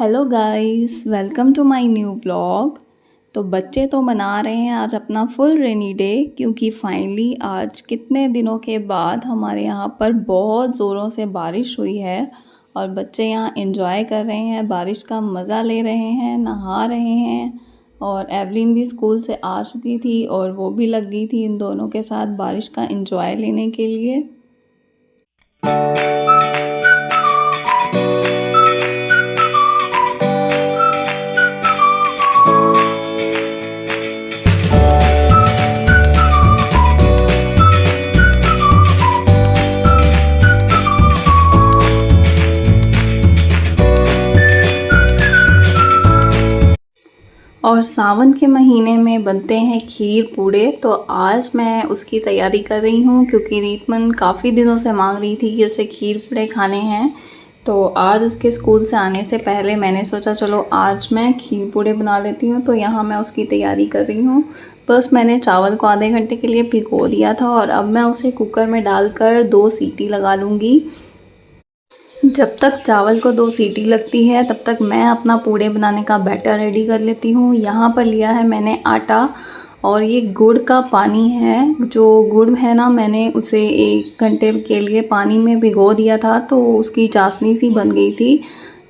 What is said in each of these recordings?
Hello guys, welcome to my new blog. तो बच्चे तो मना रहे हैं आज अपना फुल रेनी डे, क्योंकि फाइनली आज कितने दिनों के बाद हमारे यहाँ पर बहुत ज़ोरों से बारिश हुई है और बच्चे यहाँ एंजॉय कर रहे हैं, बारिश का मज़ा ले रहे हैं, नहा रहे हैं। और एवलिन भी स्कूल से आ चुकी थी और वो भी लग गई थी इन दोनों के साथ बारिश का एंजॉय लेने के लिए। और सावन के महीने में बनते हैं खीर पूड़े, तो आज मैं उसकी तैयारी कर रही हूँ क्योंकि रीतमन काफ़ी दिनों से मांग रही थी कि उसे खीर पूड़े खाने हैं। तो आज उसके स्कूल से आने से पहले मैंने सोचा चलो आज मैं खीर पूड़े बना लेती हूँ। तो यहाँ मैं उसकी तैयारी कर रही हूँ। बस मैंने चावल को आधे घंटे के लिए भिगो दिया था और अब मैं उसे कुकर में डालकर 2 सीटी लगा लूँगी। जब तक चावल को 2 सीटी लगती है तब तक मैं अपना पूड़े बनाने का बैटर रेडी कर लेती हूँ। यहाँ पर लिया है मैंने आटा और ये गुड़ का पानी है। जो गुड़ है ना, मैंने उसे 1 घंटे के लिए पानी में भिगो दिया था तो उसकी चाशनी सी बन गई थी।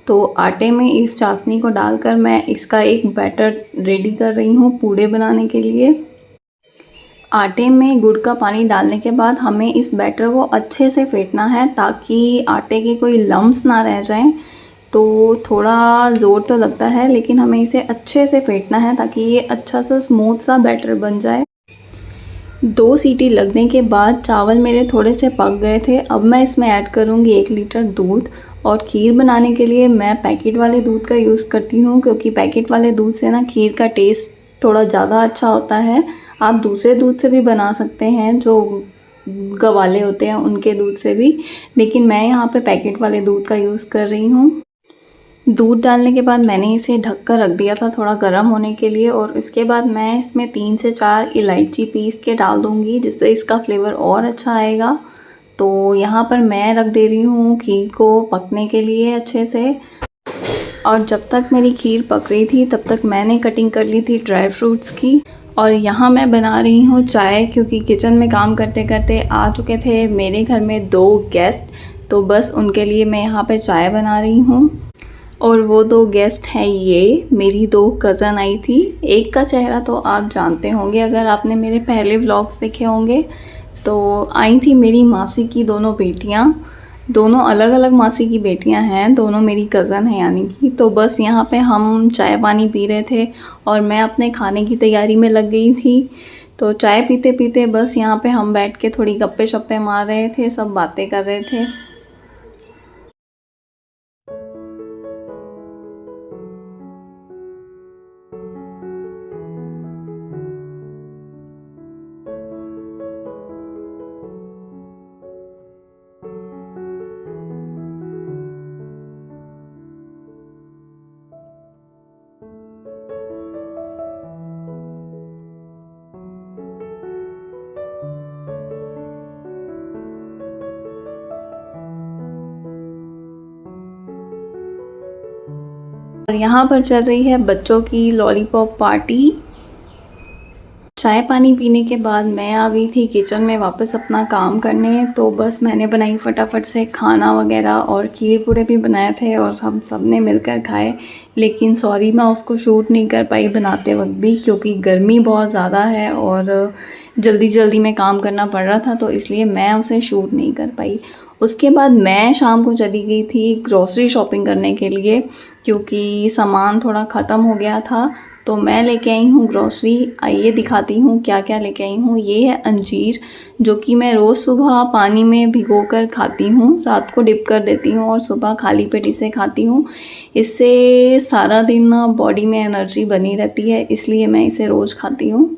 तो आटे में इस चाशनी को डालकर मैं इसका एक बैटर रेडी कर रही हूँ पूड़े बनाने के लिए। आटे में गुड़ का पानी डालने के बाद हमें इस बैटर को अच्छे से फेंटना है ताकि आटे के कोई लम्स ना रह जाएं। तो थोड़ा ज़ोर तो लगता है लेकिन हमें इसे अच्छे से फेंटना है ताकि ये अच्छा सा स्मूथ सा बैटर बन जाए। 2 सीटी लगने के बाद चावल मेरे थोड़े से पक गए थे। अब मैं इसमें ऐड करूँगी 1 लीटर दूध। और खीर बनाने के लिए मैं पैकेट वाले दूध का यूज़ करती हूँ क्योंकि पैकेट वाले दूध से ना खीर का टेस्ट थोड़ा ज़्यादा अच्छा होता है। आप दूसरे दूध से भी बना सकते हैं, जो गवाले होते हैं उनके दूध से भी, लेकिन मैं यहाँ पे पैकेट वाले दूध का यूज़ कर रही हूँ। दूध डालने के बाद मैंने इसे ढक कर रख दिया था थोड़ा गर्म होने के लिए और इसके बाद मैं इसमें 3 से 4 इलायची पीस के डाल दूँगी जिससे इसका फ्लेवर और अच्छा आएगा। तो यहाँ पर मैं रख दे रही हूँ खीर को पकने के लिए अच्छे से। और जब तक मेरी खीर पक रही थी तब तक मैंने कटिंग कर ली थी ड्राई फ्रूट्स की। और यहाँ मैं बना रही हूँ चाय, क्योंकि किचन में काम करते करते आ चुके थे मेरे घर में 2 गेस्ट। तो बस उनके लिए मैं यहाँ पे चाय बना रही हूँ। और वो 2 गेस्ट हैं, ये मेरी 2 कज़न आई थी। एक का चेहरा तो आप जानते होंगे अगर आपने मेरे पहले व्लॉग्स देखे होंगे। तो आई थी मेरी मासी की दोनों बेटियाँ, दोनों अलग अलग मासी की बेटियां हैं, दोनों मेरी कज़न हैं यानी कि। तो बस यहाँ पे हम चाय पानी पी रहे थे और मैं अपने खाने की तैयारी में लग गई थी। तो चाय पीते पीते बस यहाँ पे हम बैठ के थोड़ी गप्पे शप्पे मार रहे थे, सब बातें कर रहे थे। और यहाँ पर चल रही है बच्चों की लॉलीपॉप पार्टी। चाय पानी पीने के बाद मैं आ गई थी किचन में वापस अपना काम करने। तो बस मैंने बनाई फटाफट से खाना वगैरह और खीर पूड़े भी बनाए थे और हम सब ने मिलकर खाए। लेकिन सॉरी मैं उसको शूट नहीं कर पाई बनाते वक्त भी, क्योंकि गर्मी बहुत ज़्यादा है और जल्दी जल्दी में काम करना पड़ रहा था, तो इसलिए मैं उसे शूट नहीं कर पाई। उसके बाद मैं शाम को चली गई थी ग्रॉसरी शॉपिंग करने के लिए, क्योंकि सामान थोड़ा ख़त्म हो गया था। तो मैं लेके आई हूँ ग्रॉसरी। आइए दिखाती हूँ क्या क्या लेके आई हूँ। ये है अंजीर, जो कि मैं रोज़ सुबह पानी में भिगोकर खाती हूँ, रात को डिप कर देती हूँ और सुबह खाली पेट इसे खाती हूँ। इससे सारा दिन बॉडी में एनर्जी बनी रहती है, इसलिए मैं इसे रोज़ खाती हूँ।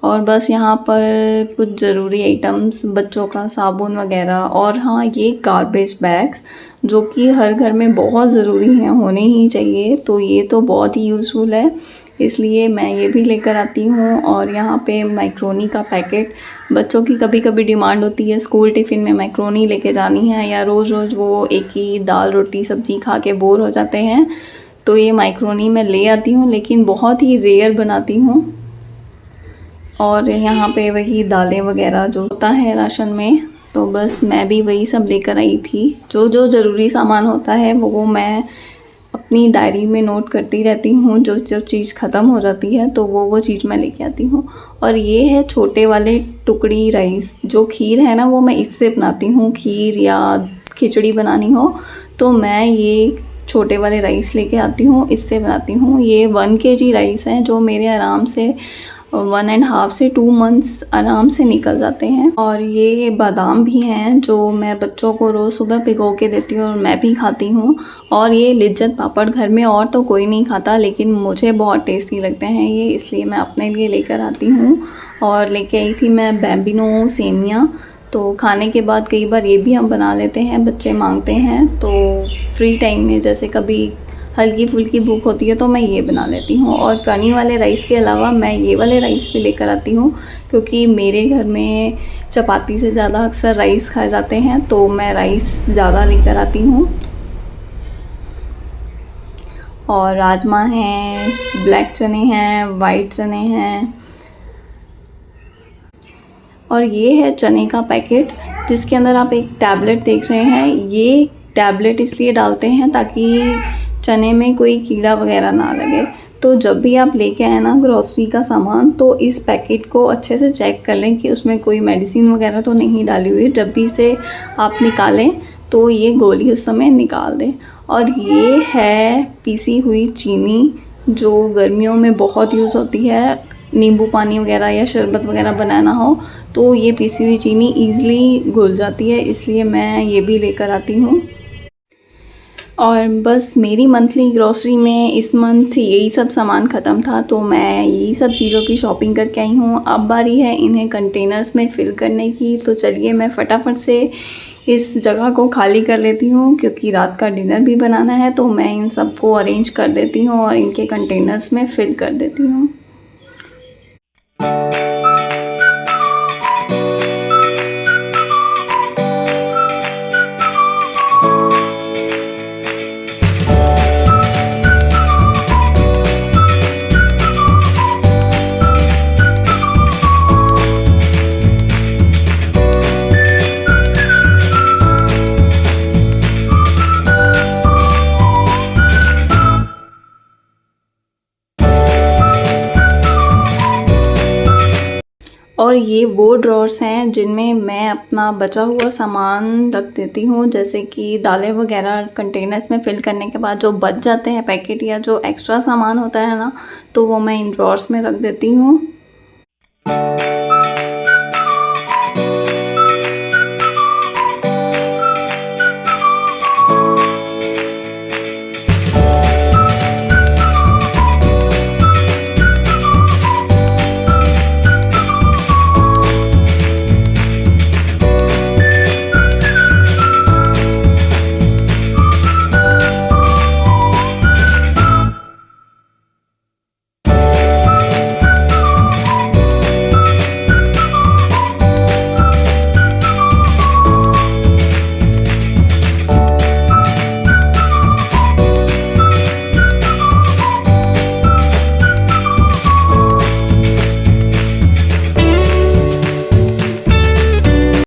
और बस यहाँ पर कुछ ज़रूरी आइटम्स, बच्चों का साबुन वगैरह, और हाँ ये गार्बेज बैग्स जो कि हर घर में बहुत ज़रूरी हैं, होने ही चाहिए। तो ये तो बहुत ही यूज़फुल है, इसलिए मैं ये भी लेकर आती हूँ। और यहाँ पे मैक्रोनी का पैकेट, बच्चों की कभी कभी डिमांड होती है स्कूल टिफ़िन में मैक्रोनी लेके जानी है, या रोज़ रोज़ वो एक ही दाल रोटी सब्ज़ी खा के बोर हो जाते हैं। तो ये माइक्रोनी मैं ले आती हूँ, लेकिन बहुत ही रेयर बनाती हूँ। और यहाँ पे वही दालें वगैरह जो होता है राशन में, तो बस मैं भी वही सब लेकर आई थी। जो जो ज़रूरी सामान होता है वो मैं अपनी डायरी में नोट करती रहती हूँ। जो जो चीज़ ख़त्म हो जाती है तो वो चीज़ मैं लेके आती हूँ। और ये है छोटे वाले टुकड़ी राइस। जो खीर है ना वो मैं इससे बनाती हूँ। खीर या खिचड़ी बनानी हो तो मैं ये छोटे वाले राइस लेके आती हूँ, इससे बनाती हूँ। ये 1 kg राइस है जो मेरे आराम से 1.5 से 2 मंथ्स आराम से निकल जाते हैं। और ये बादाम भी हैं जो मैं बच्चों को रोज़ सुबह भिगो के देती हूँ और मैं भी खाती हूँ। और ये लिज्जत पापड़ घर में और तो कोई नहीं खाता, लेकिन मुझे बहुत टेस्टी लगते हैं ये, इसलिए मैं अपने लिए लेकर आती हूँ। और लेके आई थी मैं बैम्बिनो सेमियाँ। तो खाने के बाद कई बार ये भी हम बना लेते हैं, बच्चे मांगते हैं तो फ्री टाइम में जैसे कभी हल्की फुल्की भूख होती है तो मैं ये बना लेती हूँ। और कनी वाले राइस के अलावा मैं ये वाले राइस भी लेकर आती हूँ, क्योंकि मेरे घर में चपाती से ज़्यादा अक्सर राइस खाए जाते हैं, तो मैं राइस ज़्यादा लेकर आती हूँ। और राजमा हैं, ब्लैक चने हैं, वाइट चने हैं। और ये है चने का पैकेट जिसके अंदर आप एक टैबलेट देख रहे हैं। ये टैबलेट इसलिए डालते हैं ताकि चने में कोई कीड़ा वगैरह ना लगे। तो जब भी आप लेके आए ना ग्रॉसरी का सामान, तो इस पैकेट को अच्छे से चेक कर लें कि उसमें कोई मेडिसिन वगैरह तो नहीं डाली हुई। जब भी इसे आप निकालें तो ये गोली उस समय निकाल दें। और ये है पीसी हुई चीनी जो गर्मियों में बहुत यूज़ होती है। नींबू पानी वगैरह या शरबत वगैरह बनाना हो तो ये पीसी हुई चीनी ईज़िली घुल जाती है, इसलिए मैं ये भी लेकर आती हूँ। और बस मेरी मंथली ग्रॉसरी में इस मंथ यही सब सामान ख़त्म था, तो मैं यही सब चीज़ों की शॉपिंग करके आई हूँ। अब बारी है इन्हें कंटेनर्स में फ़िल करने की, तो चलिए मैं फटाफट से इस जगह को खाली कर लेती हूँ, क्योंकि रात का डिनर भी बनाना है। तो मैं इन सब को अरेंज कर देती हूँ और इनके कंटेनर्स में फ़िल कर देती हूँ। और ये वो ड्रॉर्स हैं जिनमें मैं अपना बचा हुआ सामान रख देती हूँ, जैसे कि दालें वगैरह कंटेनर्स में फ़िल करने के बाद जो बच जाते हैं पैकेट या जो एक्स्ट्रा सामान होता है ना, तो वो मैं इन ड्रॉर्स में रख देती हूँ।